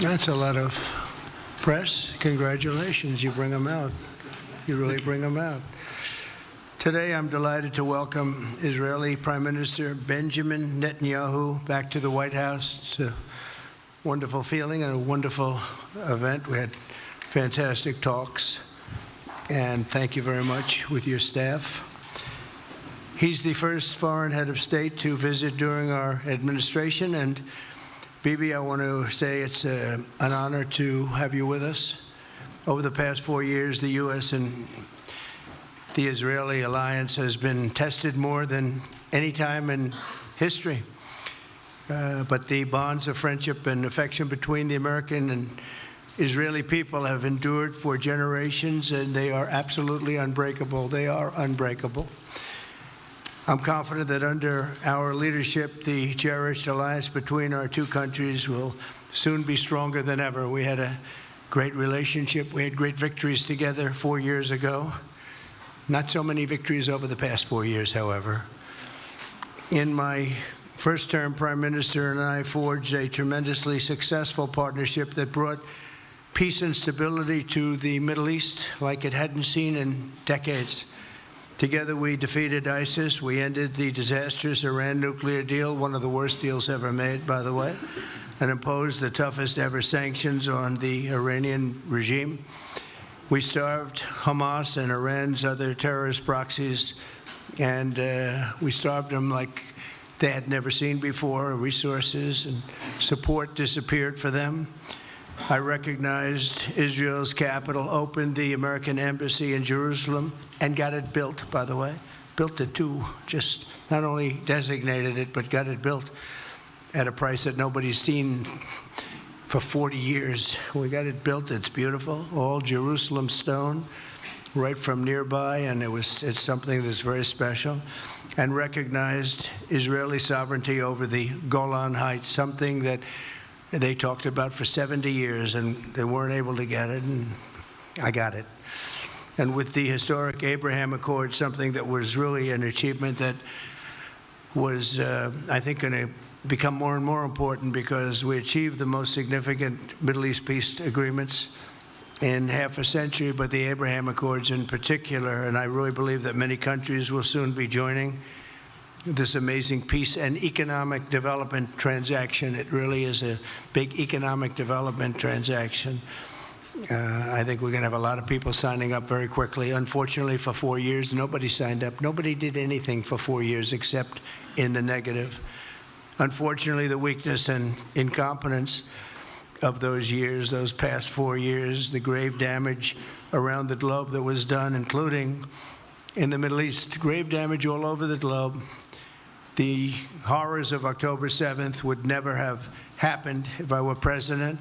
That's a lot of press. Congratulations, you bring them out. You really bring them out. Today, I'm delighted to welcome Israeli Prime Minister Benjamin Netanyahu back to the White House. It's a wonderful feeling and a wonderful event. We had fantastic talks, and thank you very much with your staff. He's the first foreign head of state to visit during our administration, and Bibi, I want to say it's an honor to have you with us. Over the past 4 years, the U.S. and the Israeli alliance has been tested more than any time in history. But the bonds of friendship and affection between the American and Israeli people have endured for generations, and they are absolutely unbreakable. They are unbreakable. I'm confident that under our leadership, the cherished alliance between our two countries will soon be stronger than ever. We had a great relationship. We had great victories together 4 years ago. Not so many victories over the past 4 years, however. In my first term, Prime Minister and I forged a tremendously successful partnership that brought peace and stability to the Middle East like it hadn't seen in decades. Together, we defeated ISIS. We ended the disastrous Iran nuclear deal, one of the worst deals ever made, by the way, and imposed the toughest ever sanctions on the Iranian regime. We starved Hamas and Iran's other terrorist proxies, and we starved them like they had never seen before. Resources and support disappeared for them. I recognized Israel's capital, opened the American embassy in Jerusalem, and got it built, by the way. Built it too, just not only designated it, but got it built at a price that nobody's seen for 40 years. We got it built, it's beautiful, all Jerusalem stone, right from nearby, and it's something that's very special. And recognized Israeli sovereignty over the Golan Heights, something that they talked about for 70 years, and they weren't able to get it, and I got it. And with the historic Abraham Accord, something that was really an achievement that was, I think, going to become more and more important because we achieved the most significant Middle East peace agreements in half a century, but the Abraham Accords in particular, and I really believe that many countries will soon be joining this amazing peace and economic development transaction. It really is a big economic development transaction. I think we're going to have a lot of people signing up very quickly. Unfortunately, for 4 years, nobody signed up. Nobody did anything for 4 years except in the negative. Unfortunately, the weakness and incompetence of those years, those past 4 years, the grave damage around the globe that was done, including in the Middle East, grave damage all over the globe. The horrors of October 7th would never have happened if I were president.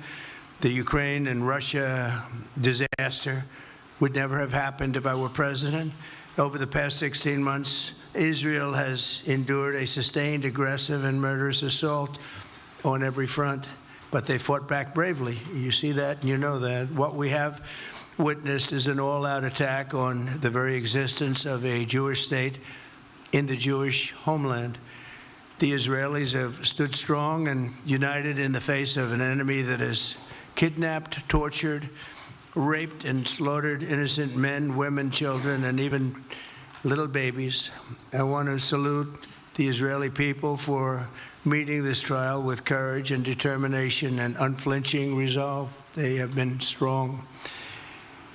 The Ukraine and Russia disaster would never have happened if I were president. Over the past 16 months, Israel has endured a sustained, aggressive, and murderous assault on every front, but they fought back bravely. You see that, and you know that. What we have witnessed is an all-out attack on the very existence of a Jewish state in the Jewish homeland. The Israelis have stood strong and united in the face of an enemy that has kidnapped, tortured, raped, and slaughtered innocent men, women, children, and even little babies. I want to salute the Israeli people for meeting this trial with courage and determination and unflinching resolve. They have been strong.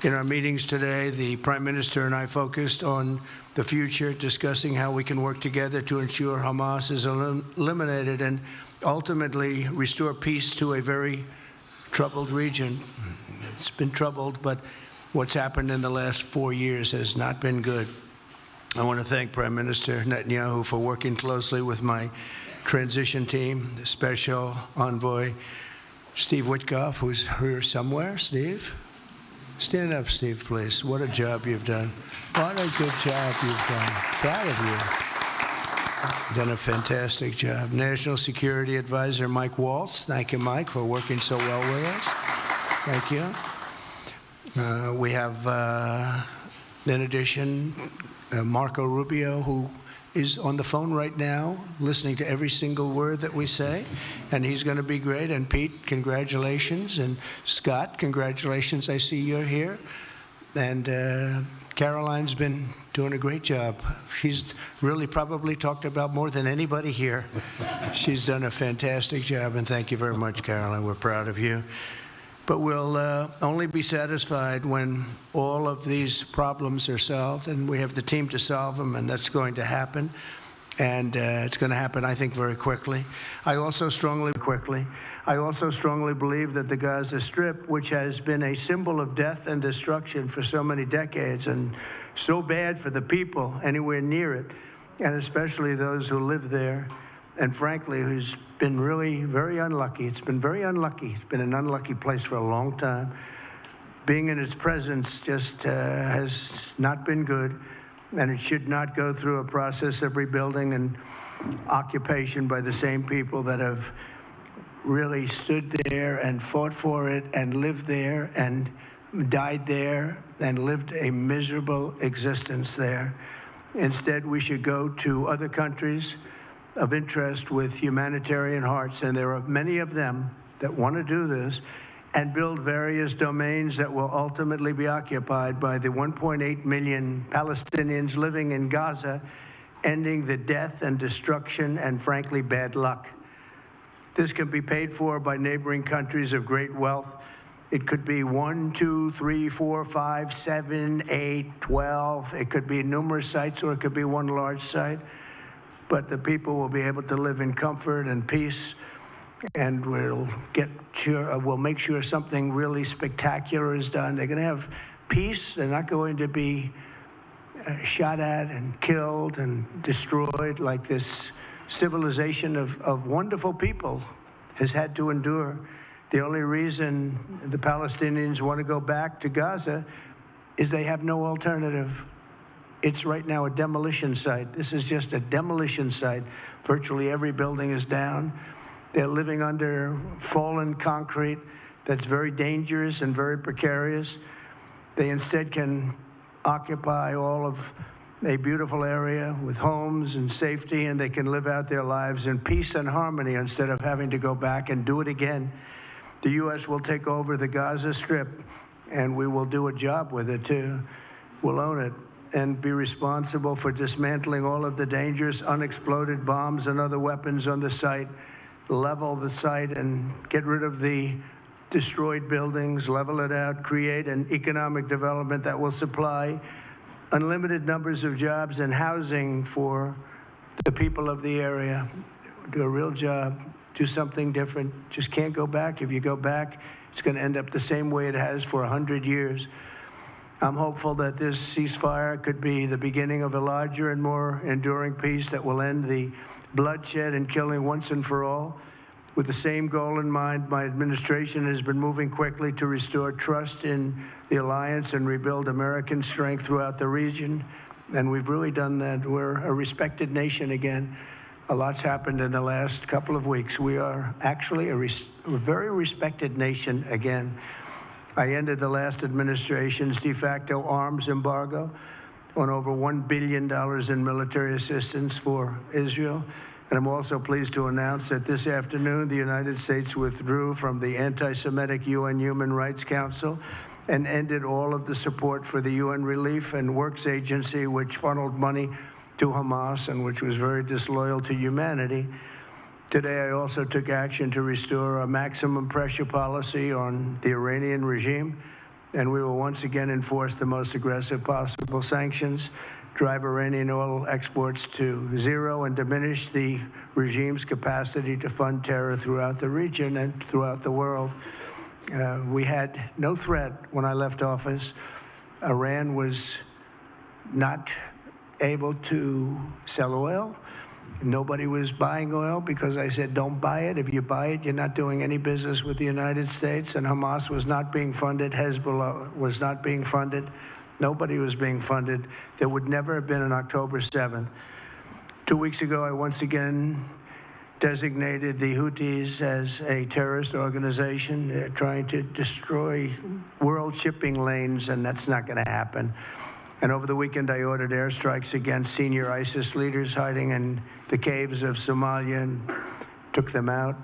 In our meetings today, the Prime Minister and I focused on the future, discussing how we can work together to ensure Hamas is eliminated and ultimately restore peace to a very troubled region. It's been troubled, but what's happened in the last 4 years has not been good. I want to thank Prime Minister Netanyahu for working closely with my transition team, the Special Envoy Steve Witkoff, who's here somewhere. Steve? Stand up, Steve, please. What a job you've done. What a good job you've done. Proud of you. Done a fantastic job. National Security Advisor Mike Waltz. Thank you, Mike, for working so well with us. Thank you. We have, in addition, Marco Rubio, who is on the phone right now, listening to every single word that we say, and he's going to be great. And Pete, congratulations. And Scott, congratulations. I see you're here. And Caroline's been doing a great job. She's really probably talked about more than anybody here. She's done a fantastic job, and thank you very much, Caroline. We're proud of you. But we'll only be satisfied when all of these problems are solved, and we have the team to solve them, and that's going to happen. And it's going to happen, I think, very quickly. I also strongly believe that the Gaza Strip, which has been a symbol of death and destruction for so many decades, and so bad for the people anywhere near it, and especially those who live there, and frankly, who's been really very unlucky. It's been very unlucky. It's been an unlucky place for a long time. Being in its presence just has not been good, and it should not go through a process of rebuilding and occupation by the same people that have really stood there and fought for it and lived there and died there and lived a miserable existence there. Instead, we should go to other countries of interest with humanitarian hearts, and there are many of them that want to do this, and build various domains that will ultimately be occupied by the 1.8 million Palestinians living in Gaza, ending the death and destruction and, frankly, bad luck. This can be paid for by neighboring countries of great wealth. It could be 1, 2, 3, 4, 5, 7, 8, 12. It could be numerous sites, or it could be one large site. But the people will be able to live in comfort and peace, and we'll make sure something really spectacular is done. They're going to have peace. They're not going to be shot at and killed and destroyed like this civilization of wonderful people has had to endure. The only reason the Palestinians want to go back to Gaza is they have no alternative. It's right now a demolition site. This is just a demolition site. Virtually every building is down. They're living under fallen concrete that's very dangerous and very precarious. They instead can occupy all of a beautiful area with homes and safety, and they can live out their lives in peace and harmony instead of having to go back and do it again. The U.S. will take over the Gaza Strip, and we will do a job with it, too. We'll own it and be responsible for dismantling all of the dangerous unexploded bombs and other weapons on the site, level the site and get rid of the destroyed buildings, level it out, create an economic development that will supply unlimited numbers of jobs and housing for the people of the area. Do a real job, do something different. Just can't go back. If you go back, it's going to end up the same way it has for 100 years. I'm hopeful that this ceasefire could be the beginning of a larger and more enduring peace that will end the bloodshed and killing once and for all. With the same goal in mind, my administration has been moving quickly to restore trust in the alliance and rebuild American strength throughout the region. And we've really done that. We're a respected nation again. A lot's happened in the last couple of weeks. We are actually a very respected nation again. I ended the last administration's de facto arms embargo on over $1 billion in military assistance for Israel. And I'm also pleased to announce that this afternoon, the United States withdrew from the anti-Semitic UN Human Rights Council and ended all of the support for the UN Relief and Works Agency, which funneled money to Hamas and which was very disloyal to humanity. Today, I also took action to restore a maximum pressure policy on the Iranian regime, and we will once again enforce the most aggressive possible sanctions, drive Iranian oil exports to zero, and diminish the regime's capacity to fund terror throughout the region and throughout the world. We had no threat when I left office. Iran was not able to sell oil. Nobody was buying oil because I said, don't buy it. If you buy it, you're not doing any business with the United States. And Hamas was not being funded. Hezbollah was not being funded. Nobody was being funded. There would never have been an October 7th. 2 weeks ago, I once again designated the Houthis as a terrorist organization. They're trying to destroy world shipping lanes, and that's not going to happen. And over the weekend, I ordered airstrikes against senior ISIS leaders hiding in the caves of Somalia and took them out.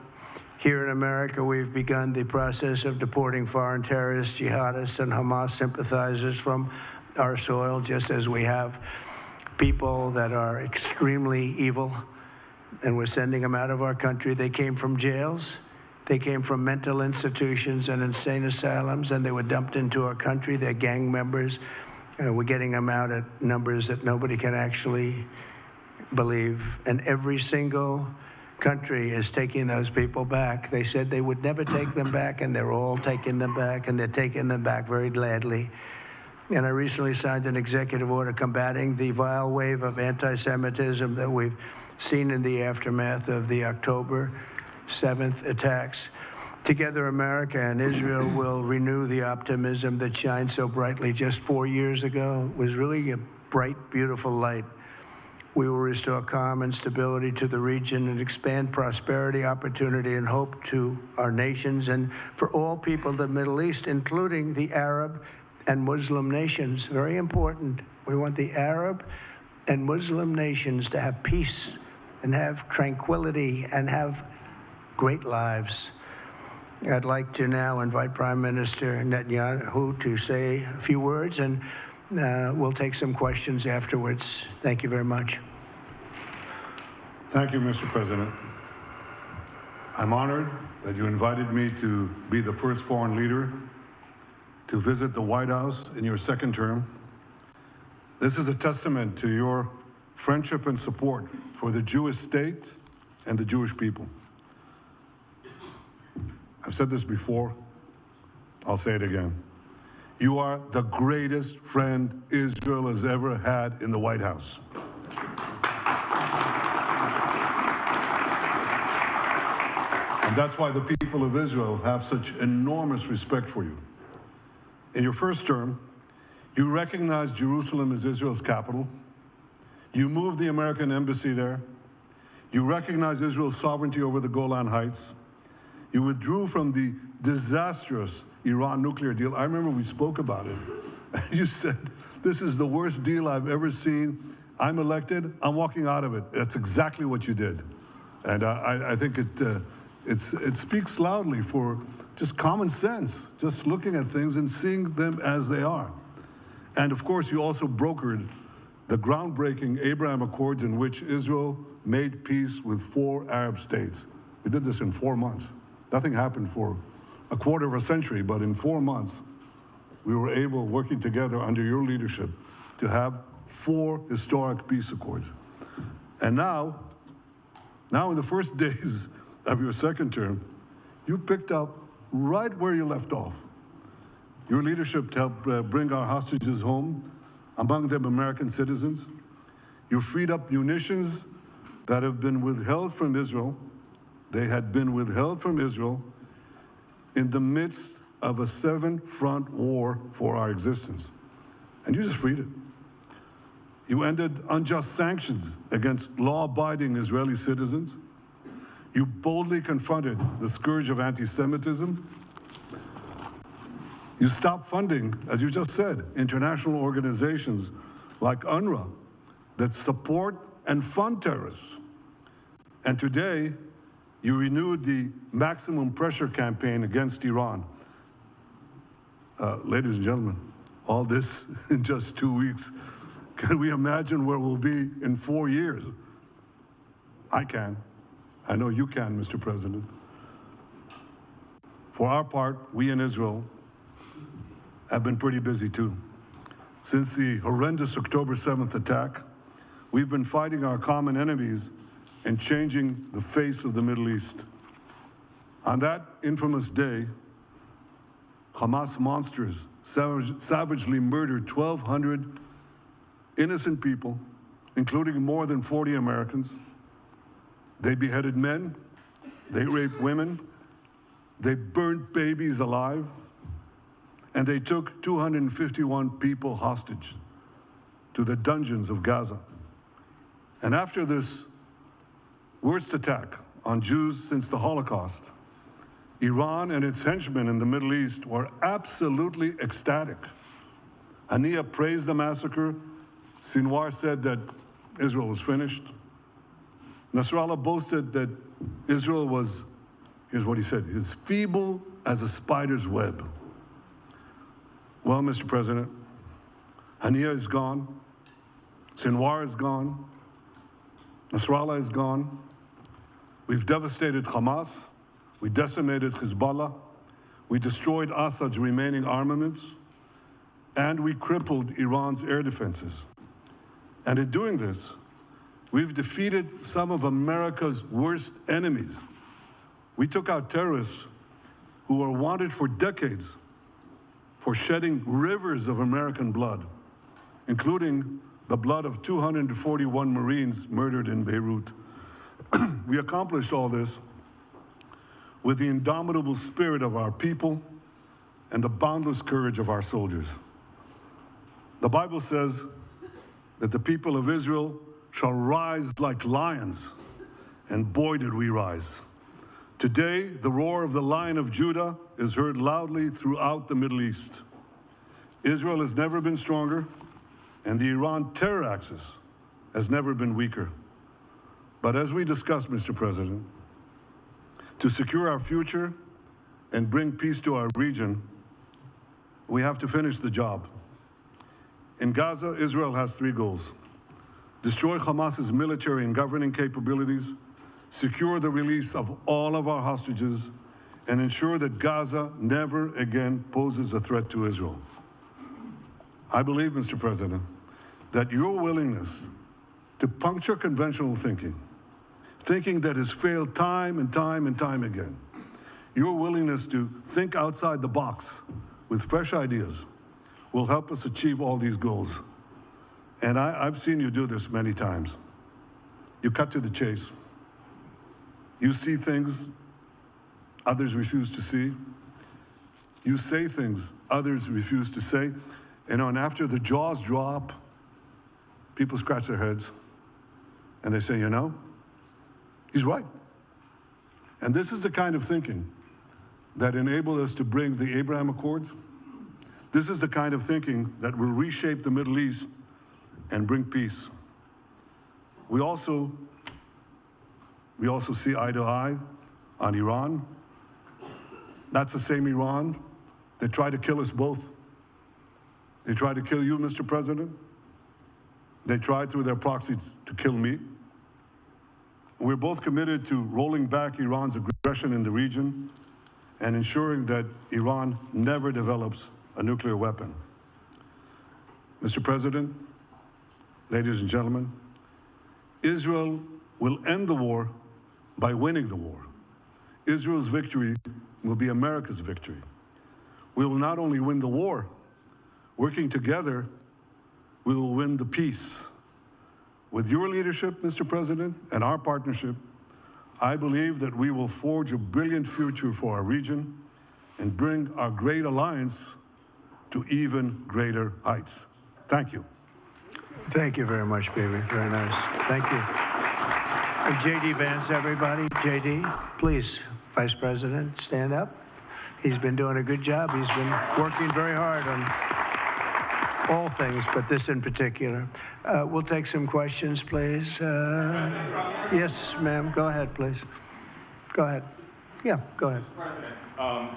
Here in America, we've begun the process of deporting foreign terrorists, jihadists, and Hamas sympathizers from our soil, just as we have people that are extremely evil, and we're sending them out of our country. They came from jails. They came from mental institutions and insane asylums, and they were dumped into our country. They're gang members. We're getting them out at numbers that nobody can actually believe. And every single country is taking those people back. They said they would never take them back, and they're all taking them back, and they're taking them back very gladly. And I recently signed an executive order combating the vile wave of anti-Semitism that we've seen in the aftermath of the October 7th attacks. Together, America and Israel will renew the optimism that shined so brightly just 4 years ago. It was really a bright, beautiful light. We will restore calm and stability to the region and expand prosperity, opportunity, and hope to our nations and for all people of the Middle East, including the Arab and Muslim nations. Very important. We want the Arab and Muslim nations to have peace and have tranquility and have great lives. I'd like to now invite Prime Minister Netanyahu to say a few words, and we'll take some questions afterwards. Thank you very much. Thank you, Mr. President. I'm honored that you invited me to be the first foreign leader to visit the White House in your second term. This is a testament to your friendship and support for the Jewish state and the Jewish people. I've said this before, I'll say it again. You are the greatest friend Israel has ever had in the White House. And that's why the people of Israel have such enormous respect for you. In your first term, you recognized Jerusalem as Israel's capital. You moved the American embassy there. You recognized Israel's sovereignty over the Golan Heights. You withdrew from the disastrous Iran nuclear deal. I remember we spoke about it. You said, this is the worst deal I've ever seen. I'm elected, I'm walking out of it. That's exactly what you did. And I think it speaks loudly for just common sense, just looking at things and seeing them as they are. And of course, you also brokered the groundbreaking Abraham Accords in which Israel made peace with 4 Arab states. We did this in 4 months. Nothing happened for a quarter of a century, but in 4 months, we were able, working together under your leadership, to have 4 historic peace accords. And now in the first days of your second term, you picked up right where you left off. Your leadership helped bring our hostages home, among them American citizens. You freed up munitions that have been withheld from Israel. They had been withheld from Israel in the midst of a 7-front war for our existence. And you just freed it. You ended unjust sanctions against law-abiding Israeli citizens. You boldly confronted the scourge of anti-Semitism. You stopped funding, as you just said, international organizations like UNRWA that support and fund terrorists. And today, you renewed the maximum pressure campaign against Iran. Ladies and gentlemen, all this in just 2 weeks. Can we imagine where we'll be in 4 years? I can. I know you can, Mr. President. For our part, we in Israel have been pretty busy too. Since the horrendous October 7th attack, we've been fighting our common enemies and changing the face of the Middle East. On that infamous day, Hamas monsters savagely murdered 1,200 innocent people, including more than 40 Americans. They beheaded men, they raped women, they burnt babies alive, and they took 251 people hostage to the dungeons of Gaza. And after this worst attack on Jews since the Holocaust, Iran and its henchmen in the Middle East were absolutely ecstatic. Haniya praised the massacre. Sinwar said that Israel was finished. Nasrallah boasted that Israel was, here's what he said, as feeble as a spider's web. Well, Mr. President, Haniya is gone. Sinwar is gone. Nasrallah is gone. We've devastated Hamas. We decimated Hezbollah. We destroyed Assad's remaining armaments. And we crippled Iran's air defenses. And in doing this, we've defeated some of America's worst enemies. We took out terrorists who were wanted for decades for shedding rivers of American blood, including the blood of 241 Marines murdered in Beirut. We accomplished all this with the indomitable spirit of our people and the boundless courage of our soldiers. The Bible says that the people of Israel shall rise like lions, and boy did we rise. Today, the roar of the Lion of Judah is heard loudly throughout the Middle East. Israel has never been stronger, and the Iran terror axis has never been weaker. But as we discussed, Mr. President, to secure our future and bring peace to our region, we have to finish the job. In Gaza, Israel has three goals: destroy Hamas's military and governing capabilities, secure the release of all of our hostages, and ensure that Gaza never again poses a threat to Israel. I believe, Mr. President, that your willingness to puncture conventional thinking that has failed time and time and time again, your willingness to think outside the box with fresh ideas will help us achieve all these goals. And I've seen you do this many times. You cut to the chase. You see things others refuse to see. You say things others refuse to say. And after the jaws drop, people scratch their heads and they say, you know, he's right. And this is the kind of thinking that enabled us to bring the Abraham Accords. This is the kind of thinking that will reshape the Middle East and bring peace. We also see eye to eye on Iran. That's the same Iran that tried to kill us both. They tried to kill you, Mr. President. They tried through their proxies to kill me. We're both committed to rolling back Iran's aggression in the region and ensuring that Iran never develops a nuclear weapon. Mr. President, ladies and gentlemen, Israel will end the war by winning the war. Israel's victory will be America's victory. We will not only win the war, working together, we will win the peace. With your leadership, Mr. President, and our partnership, I believe that we will forge a brilliant future for our region and bring our great alliance to even greater heights. Thank you. Thank you very much, baby. Very nice. Thank you. J.D. Vance, everybody. J.D., please, Vice President, stand up. He's been doing a good job. He's been working very hard on all things, but this in particular. We'll take some questions, please. Yes, ma'am. Go ahead, please. Go ahead. Yeah, go ahead. Mr. President,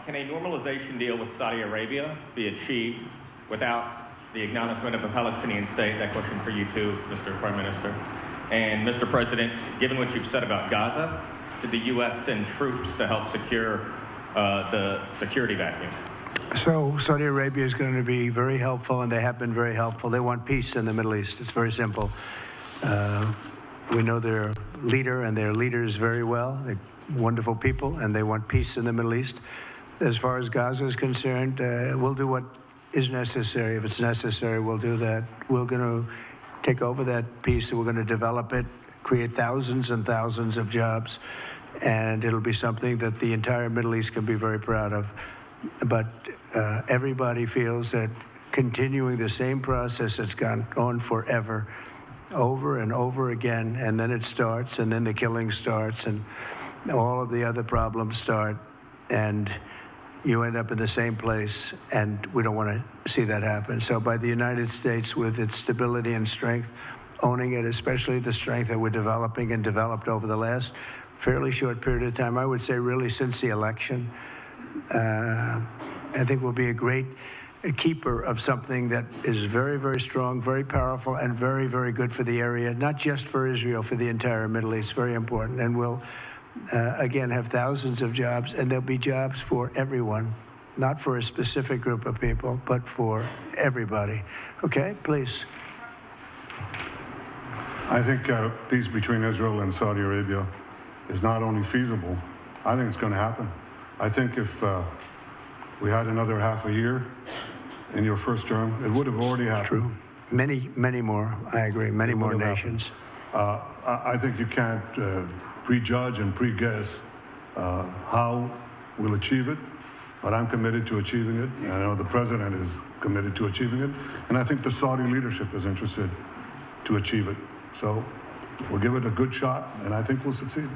can a normalization deal with Saudi Arabia be achieved without the acknowledgement of a Palestinian state? That question for you too, Mr. Prime Minister. And Mr. President, given what you've said about Gaza, did the U.S. send troops to help secure the security vacuum? So Saudi Arabia is going to be very helpful, and they have been very helpful. They want peace in the Middle East. It's very simple. We know their leader and their leaders very well. They're wonderful people, and they want peace in the Middle East. As far as Gaza is concerned, we'll do what is necessary. If it's necessary, we'll do that. We're going to take over that peace, and we're going to develop it, create thousands and thousands of jobs, and it'll be something that the entire Middle East can be very proud of. But everybody feels that continuing the same process that's gone on forever, over and over again, and then it starts, and then the killing starts, and all of the other problems start. And you end up in the same place, and we don't want to see that happen. So by the United States, with its stability and strength, owning it, especially the strength that we're developing and developed over the last fairly short period of time, I would say really since the election, I think we'll be a great keeper of something that is very, very strong, very powerful, and very, very good for the area, not just for Israel, for the entire Middle East. Very important. And we'll again, have thousands of jobs, and there'll be jobs for everyone, not for a specific group of people, but for everybody. Okay, please. I think peace between Israel and Saudi Arabia is not only feasible, I think it's going to happen. I think if we had another half a year in your first term, it would have already happened. True. Many, many more. I agree. Many more nations. I think you can't prejudge and pre-guess how we'll achieve it, but I'm committed to achieving it, and I know the president is committed to achieving it, and I think the Saudi leadership is interested to achieve it. So we'll give it a good shot, and I think we'll succeed.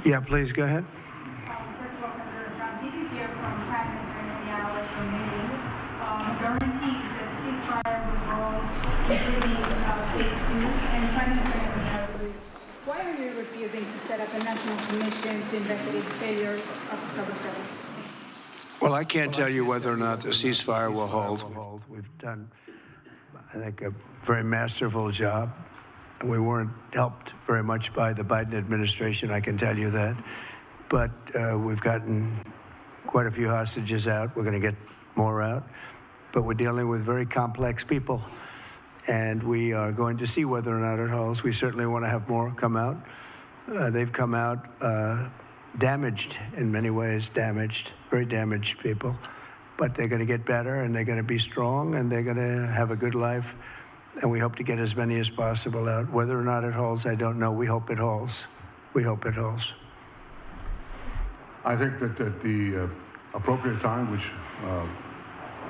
Yeah, please go ahead. First of all, President Trump, did you hear from Prime Minister Netanyahu at your meeting guarantees that ceasefire will hold, including phase 2, and Prime Minister Netanyahu, why are you refusing to set up a national commission to investigate the failure of October 7th? Well, I can't tell you whether or not the ceasefire will hold. We've done, I think, a very masterful job. We weren't helped very much by the Biden administration, I can tell you that. But we've gotten quite a few hostages out. We're going to get more out. But we're dealing with very complex people. And we are going to see whether or not it holds. We certainly want to have more come out. They've come out damaged in many ways, very damaged people. But they're going to get better, and they're going to be strong, and they're going to have a good life. And we hope to get as many as possible out. Whether or not it holds, I don't know. We hope it holds. We hope it holds. I think that at the appropriate time, which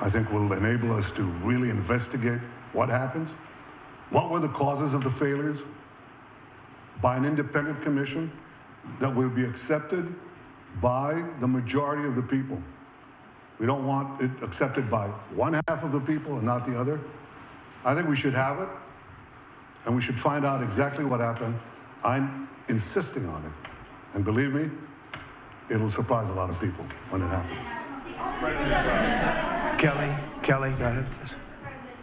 I think will enable us to really investigate what happens, what were the causes of the failures, by an independent commission that will be accepted by the majority of the people. We don't want it accepted by one half of the people and not the other. I think we should have it, and we should find out exactly what happened. I'm insisting on it. And believe me, it'll surprise a lot of people when it happens. Kelly, go ahead.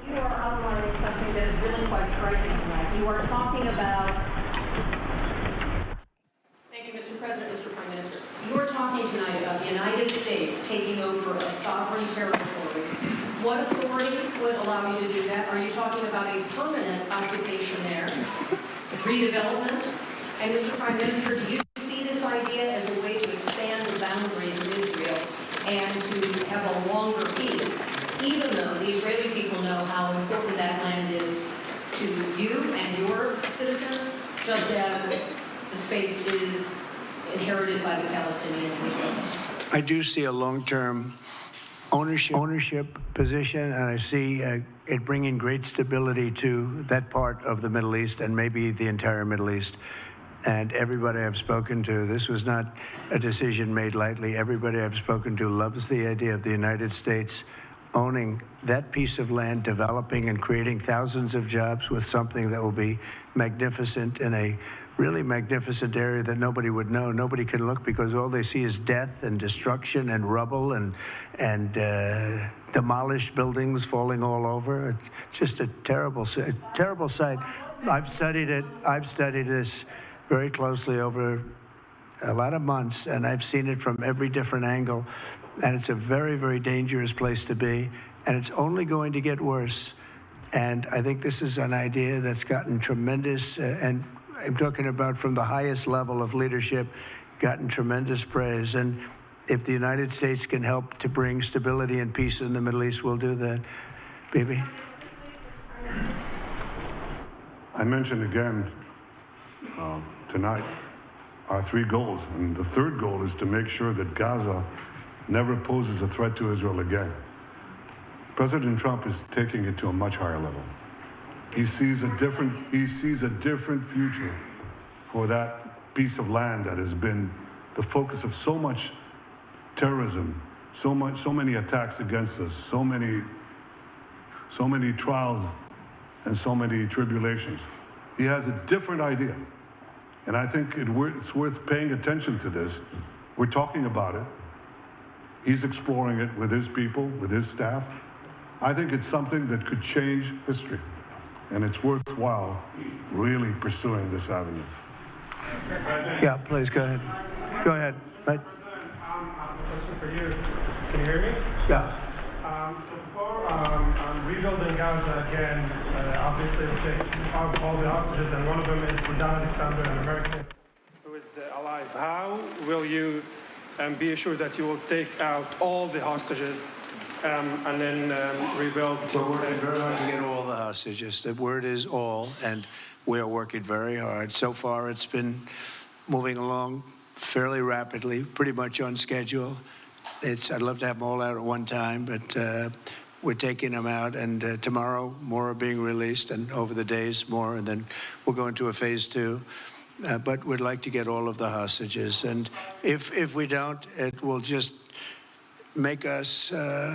You are outlining something that is really quite striking tonight. You are talking about... Thank you, Mr. President, Mr. Prime Minister. You are talking tonight about the United States taking over a sovereign territory. What authority would allow you to do that? Are you talking about a permanent occupation there, redevelopment? And Mr. Prime Minister, do you see this idea as a way to expand the boundaries of Israel and to have a longer peace, even though the Israeli people know how important that land is to you and your citizens, just as the space is inherited by the Palestinians as well? I do see a long-term ownership position, and I see it bringing great stability to that part of the Middle East and maybe the entire Middle East. And everybody I've spoken to, this was not a decision made lightly. Everybody I've spoken to loves the idea of the United States owning that piece of land, developing and creating thousands of jobs with something that will be magnificent in a really magnificent area that nobody would know. Nobody can look because all they see is death and destruction and rubble and demolished buildings falling all over. It's just a terrible sight. I've studied it. I've studied this very closely over a lot of months, and I've seen it from every different angle. And it's a very, very dangerous place to be, and it's only going to get worse. And I think this is an idea that's gotten tremendous, and I'm talking about from the highest level of leadership, gotten tremendous praise. And if the United States can help to bring stability and peace in the Middle East, we'll do that. Bibi? I mentioned again tonight our three goals, and the third goal is to make sure that Gaza never poses a threat to Israel again. President Trump is taking it to a much higher level. He sees a different future for that piece of land that has been the focus of so much terrorism, so many attacks against us, so many trials and so many tribulations. He has a different idea. And I think it's worth paying attention to this. We're talking about it. He's exploring it with his people, with his staff. I think it's something that could change history. And it's worthwhile really pursuing this avenue. Yeah, please, go ahead. Go ahead. Right. President, I have a question for you. Can you hear me? Yeah. So before rebuilding Gaza again, obviously we'll take out all the hostages, and one of them is Budan Alexander, an American who is alive. How will you be assured that you will take out all the hostages and then rebuild? We're working very hard to get all the hostages. The word is all, and we are working very hard. So far, it's been moving along fairly rapidly, pretty much on schedule. I'd love to have them all out at one time, but we're taking them out, and tomorrow more are being released, and over the days more, and then we'll go into a phase 2. But we'd like to get all of the hostages, and if we don't, it will just make us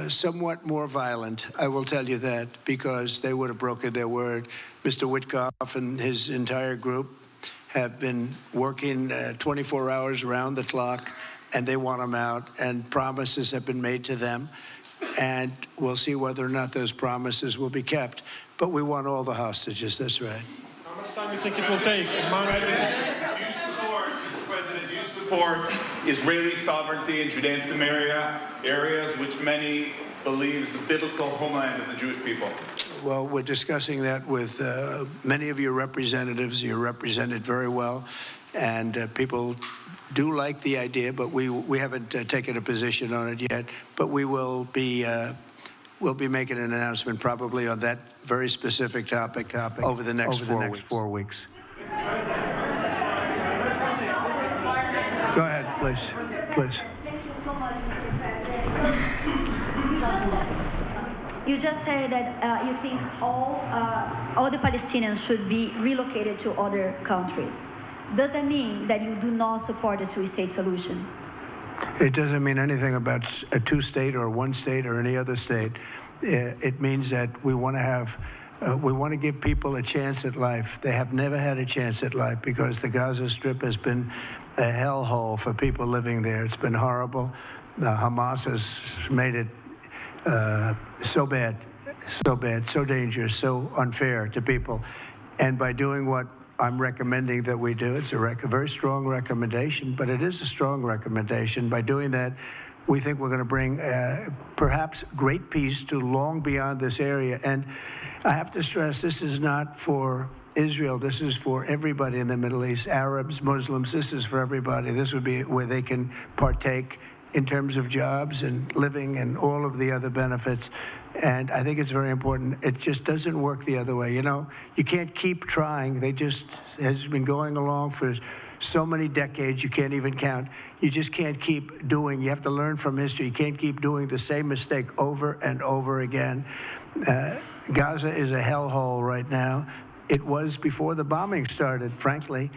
somewhat more violent. I will tell you that, because they would have broken their word. Mr. Witkoff and his entire group have been working 24 hours around the clock, and they want them out, and promises have been made to them, and we'll see whether or not those promises will be kept. But we want all the hostages, that's right. How much time do you think it will take? Do you support Israeli sovereignty in Judea and Samaria, areas which many believe is the biblical homeland of the Jewish people? Well, we're discussing that with many of your representatives. You're represented very well, and people do like the idea, but we haven't taken a position on it yet. But we will be we'll be making an announcement probably on that very specific topic over the next 4 weeks. Go ahead, please. Please. Thank you so much, Mr. President. You just said that you think all the Palestinians should be relocated to other countries. Does that mean that you do not support a two-state solution? It doesn't mean anything about a two-state or one state or any other state. It means that we want to give people a chance at life. They have never had a chance at life because the Gaza Strip has been a hellhole for people living there. It's been horrible. Hamas has made it so bad, so dangerous, so unfair to people. And by doing what I'm recommending that we do, it's a very strong recommendation, but it is a strong recommendation. By doing that, we think we're going to bring perhaps great peace to long beyond this area. And I have to stress, this is not for Israel. This is for everybody in the Middle East, Arabs, Muslims. This is for everybody. This would be where they can partake in terms of jobs and living and all of the other benefits. And I think it's very important. It just doesn't work the other way. You know, you can't keep trying. Has been going along for so many decades, you can't even count. You just can't keep doing. You have to learn from history. You can't keep doing the same mistake over and over again. Gaza is a hellhole right now. It was before the bombing started, frankly.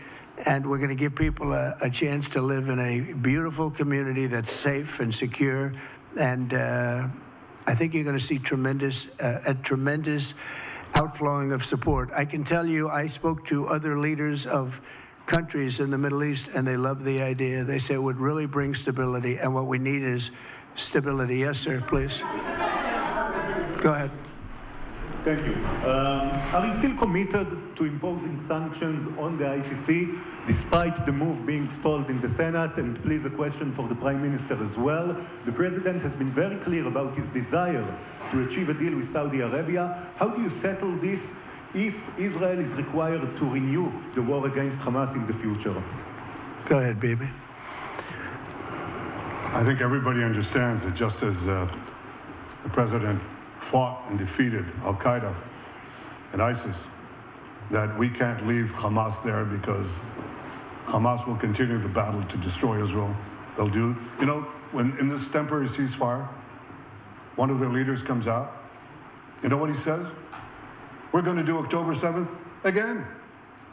And we're going to give people a chance to live in a beautiful community that's safe and secure. And I think you're going to see a tremendous outflowing of support. I can tell you, I spoke to other leaders of countries in the Middle East, and they love the idea. They say it would really bring stability, and what we need is stability. Yes, sir, please. Go ahead. Thank you. Are you still committed to imposing sanctions on the ICC, despite the move being stalled in the Senate? And please, a question for the Prime Minister as well. The President has been very clear about his desire to achieve a deal with Saudi Arabia. How do you settle this if Israel is required to renew the war against Hamas in the future? Go ahead, baby. I think everybody understands that just as the President fought and defeated Al-Qaeda and ISIS, that we can't leave Hamas there because Hamas will continue the battle to destroy Israel. They'll do, you know, when in this temporary ceasefire, one of their leaders comes out, you know what he says? We're going to do October 7th again,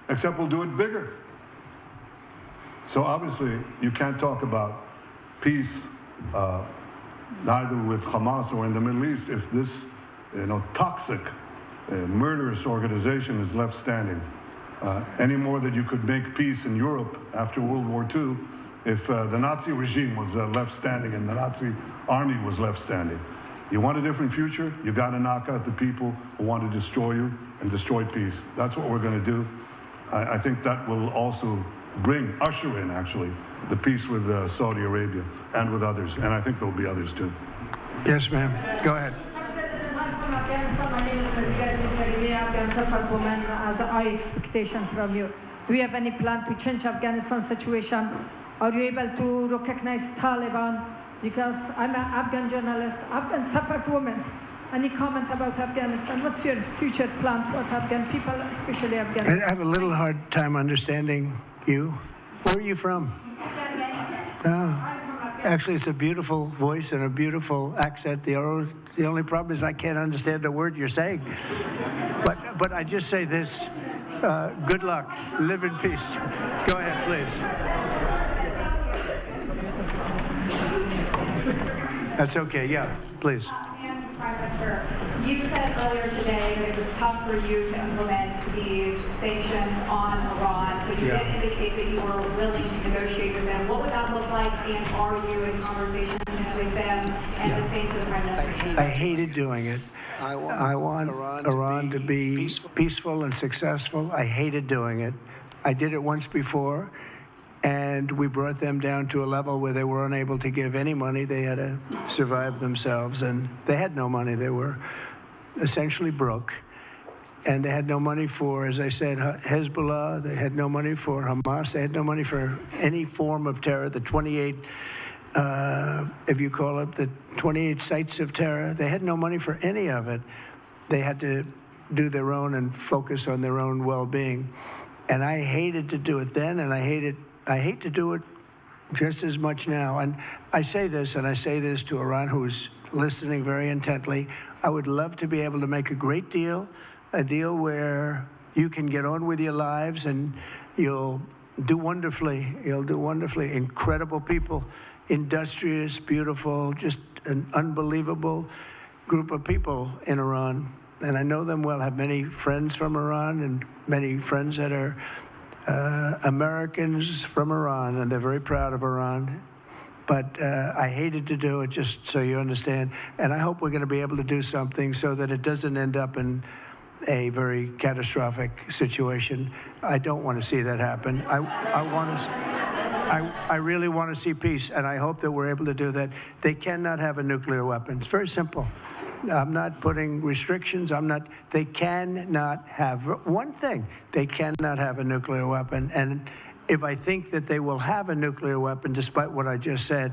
except we'll do it bigger. So obviously, you can't talk about peace neither with Hamas or in the Middle East, if this toxic, murderous organization is left standing. Any more that you could make peace in Europe after World War II if the Nazi regime was left standing and the Nazi army was left standing. You want a different future? You got to knock out the people who want to destroy you and destroy peace. That's what we're going to do. I think that will also usher in, actually, the peace with Saudi Arabia and with others. And I think there will be others, too. Yes, ma'am. Go ahead. As a high expectation from you. Do you have any plan to change Afghanistan situation? Are you able to recognize Taliban? Because I'm an Afghan journalist, Afghan suffered woman. Any comment about Afghanistan? What's your future plan for Afghan people, especially Afghanistan? I have a little hard time understanding you. Where are you from? Actually, it's a beautiful voice and a beautiful accent. The only problem is I can't understand a word you're saying. But I just say this, good luck, live in peace. Go ahead, please. That's okay, yeah, please. Prime Minister, you said earlier today that it was tough for you to implement these sanctions on Iran, but you did indicate that you were willing to negotiate with them. What would that look like, and are you in conversations with them? And the same for the Prime Minister. I hated doing it. I want Iran to be peaceful and successful. I hated doing it. I did it once before, and we brought them down to a level where they were unable to give any money. They had to survive themselves, and they had no money. They were essentially broke, and they had no money for, as I said, Hezbollah. They had no money for Hamas. They had no money for any form of terror. The 28, if you call it, the 28 sites of terror, they had no money for any of it. They had to do their own and focus on their own well-being. And I hated to do it then, and I hate to do it just as much now. And I say this, and I say this to Iran, who's listening very intently. I would love to be able to make a great deal, a deal where you can get on with your lives and you'll do wonderfully. You'll do wonderfully. Incredible people, industrious, beautiful, just an unbelievable group of people in Iran. And I know them well, have many friends from Iran and many friends that are Americans from Iran, and they're very proud of Iran. But I hated to do it, just so you understand. And I hope we're going to be able to do something so that it doesn't end up in a very catastrophic situation. I don't want to see that happen. I really want to see peace, and I hope that we're able to do that. They cannot have a nuclear weapon. It's very simple. I'm not putting restrictions. They cannot have one thing. They cannot have a nuclear weapon. And if I think that they will have a nuclear weapon, despite what I just said,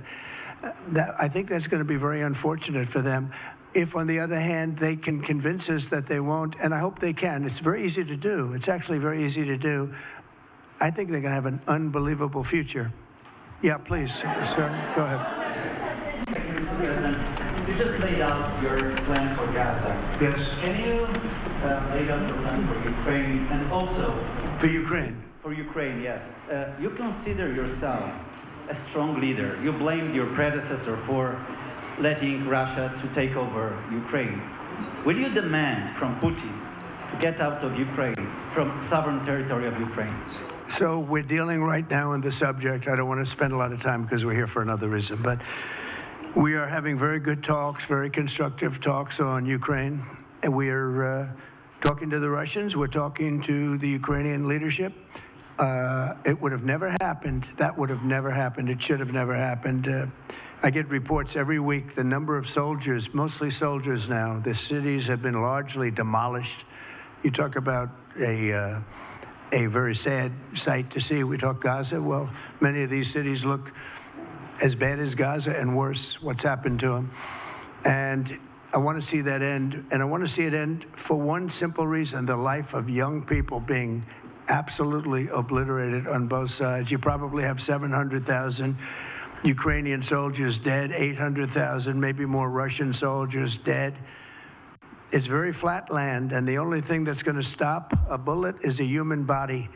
I think that's going to be very unfortunate for them. If, on the other hand, they can convince us that they won't, and I hope they can. It's very easy to do. It's actually very easy to do. I think they're going to have an unbelievable future. Yeah, please, sir, go ahead. You just laid out your plan for Gaza. Yes. Can you lay out your plan for Ukraine and also... For Ukraine? For Ukraine, yes. You consider yourself a strong leader. You blamed your predecessor for letting Russia to take over Ukraine. Will you demand from Putin to get out of Ukraine, from sovereign territory of Ukraine? So we're dealing right now on the subject. I don't want to spend a lot of time because we're here for another reason, but we are having very good talks, very constructive talks on Ukraine. And we are talking to the Russians. We're talking to the Ukrainian leadership. It would have never happened. That would have never happened. It should have never happened. I get reports every week, the number of soldiers, mostly soldiers now. The cities have been largely demolished. You talk about a very sad sight to see. We talk Gaza. Well, many of these cities look as bad as Gaza and worse, what's happened to them. And I want to see that end. And I want to see it end for one simple reason, the life of young people being absolutely obliterated on both sides. You probably have 700,000 Ukrainian soldiers dead, 800,000, maybe more Russian soldiers dead. It's very flat land, and the only thing that's going to stop a bullet is a human body,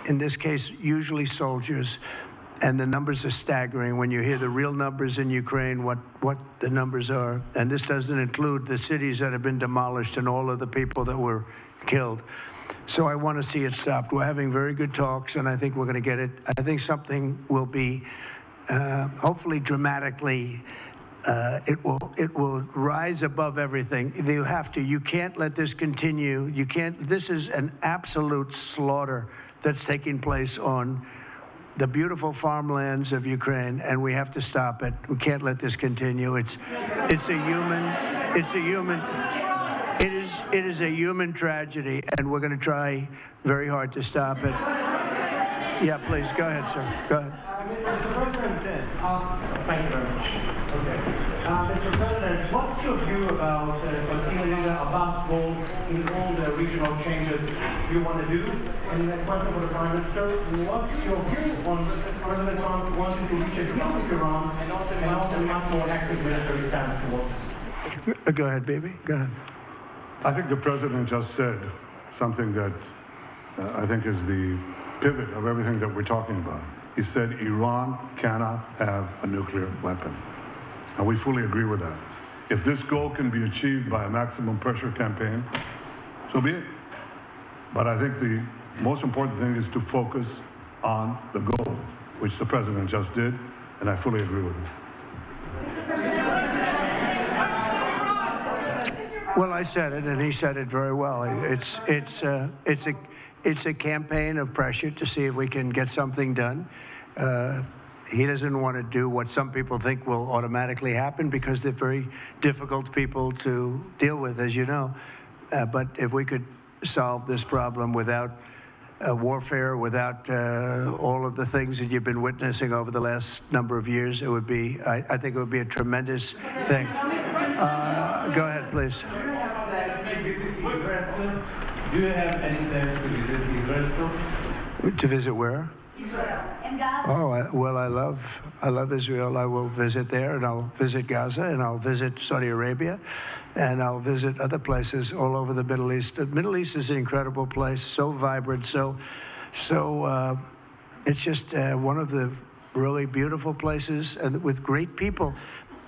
in this case, usually soldiers. And the numbers are staggering when you hear the real numbers in Ukraine, what the numbers are. And this doesn't include the cities that have been demolished and all of the people that were killed. So I want to see it stopped. We're having very good talks, and I think we're going to get it. I think something will be, hopefully dramatically, it will rise above everything. You can't let this continue. This is an absolute slaughter that's taking place on the beautiful farmlands of Ukraine, and we have to stop it. We can't let this continue. It is a human tragedy, and we're going to try very hard to stop it. Yeah, please, go ahead, sir. Go ahead. Mr. President, thank you very much. Okay. Mr. President, what's your view about Palestinian leader Abbas' role in all the regional changes you want to do? And a question for the Prime Minister, what's your view on President Trump wanting to reach a deal with Iran and also a much more active military stance towards it? Go ahead, baby. Go ahead. I think the president just said something that I think is the pivot of everything that we're talking about. He said Iran cannot have a nuclear weapon. And we fully agree with that. If this goal can be achieved by a maximum pressure campaign, so be it. But I think the most important thing is to focus on the goal, which the president just did, and I fully agree with him. Well, I said it, and he said it very well. It's a campaign of pressure to see if we can get something done. He doesn't want to do what some people think will automatically happen because they're very difficult people to deal with, as you know. But if we could solve this problem without warfare, without all of the things that you've been witnessing over the last number of years, it would be, I think it would be a tremendous thing. Go ahead, please. Do you have any plans to visit Israel soon? To visit where? Israel and Gaza. Oh, well, I love Israel. I will visit there, and I'll visit Gaza, and I'll visit Saudi Arabia, and I'll visit other places all over the Middle East. The Middle East is an incredible place, so vibrant, so it's just one of the really beautiful places and with great people.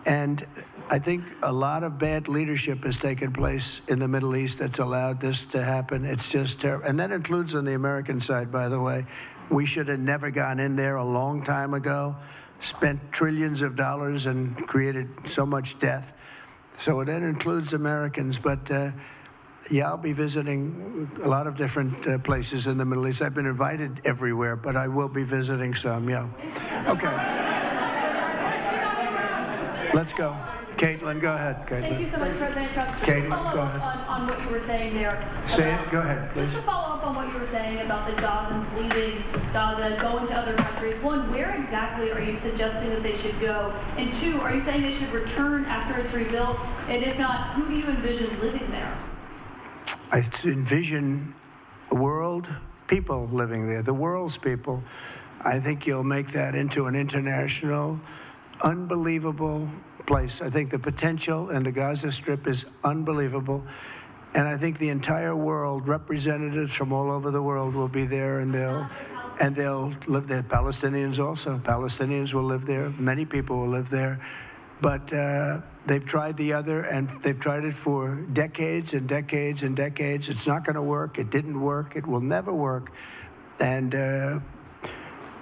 And I think a lot of bad leadership has taken place in the Middle East that's allowed this to happen. It's just terrible. And that includes on the American side, by the way. We should have never gone in there a long time ago, spent trillions of dollars and created so much death. So that includes Americans. But yeah, I'll be visiting a lot of different places in the Middle East. I've been invited everywhere, but I will be visiting some, yeah. Okay. Let's go. Caitlin, go ahead. Caitlin. Thank you so much, President Trump. Caitlin, go ahead. On what you were saying there. Say it. Go ahead, please. Just to follow up on what you were saying about the Gazans leaving Gaza, going to other countries. One, where exactly are you suggesting that they should go? And two, are you saying they should return after it's rebuilt? And if not, who do you envision living there? I envision world people living there, the world's people. I think you'll make that into an international, unbelievable place. I think the potential in the Gaza Strip is unbelievable. And I think the entire world, representatives from all over the world will be there, and they'll live there. Palestinians also. Palestinians will live there. Many people will live there. But they've tried the other, and they've tried it for decades and decades and decades. It's not going to work. It didn't work. It will never work. And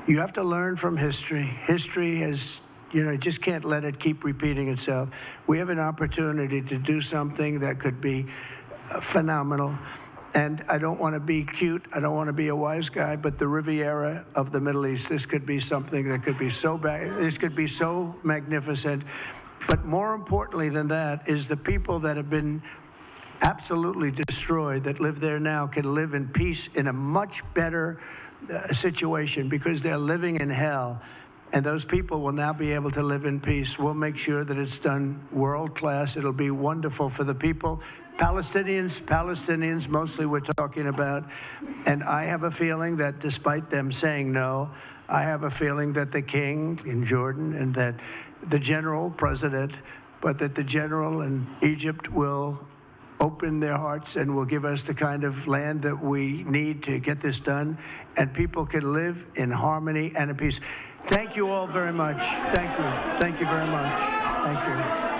you have to learn from history. History has, you just can't let it keep repeating itself. We have an opportunity to do something that could be phenomenal. And I don't want to be cute. I don't want to be a wise guy, but the Riviera of the Middle East, this could be something that could be so bad. This could be so magnificent. But more importantly than that is the people that have been absolutely destroyed that live there now can live in peace in a much better situation because they're living in hell. And those people will now be able to live in peace. We'll make sure that it's done world class. It'll be wonderful for the people. Palestinians mostly we're talking about. And I have a feeling that despite them saying no, I have a feeling that the king in Jordan and that the general president, but that the general in Egypt will open their hearts and will give us the kind of land that we need to get this done. And people can live in harmony and in peace. Thank you all very much. Thank you. Thank you very much. Thank you.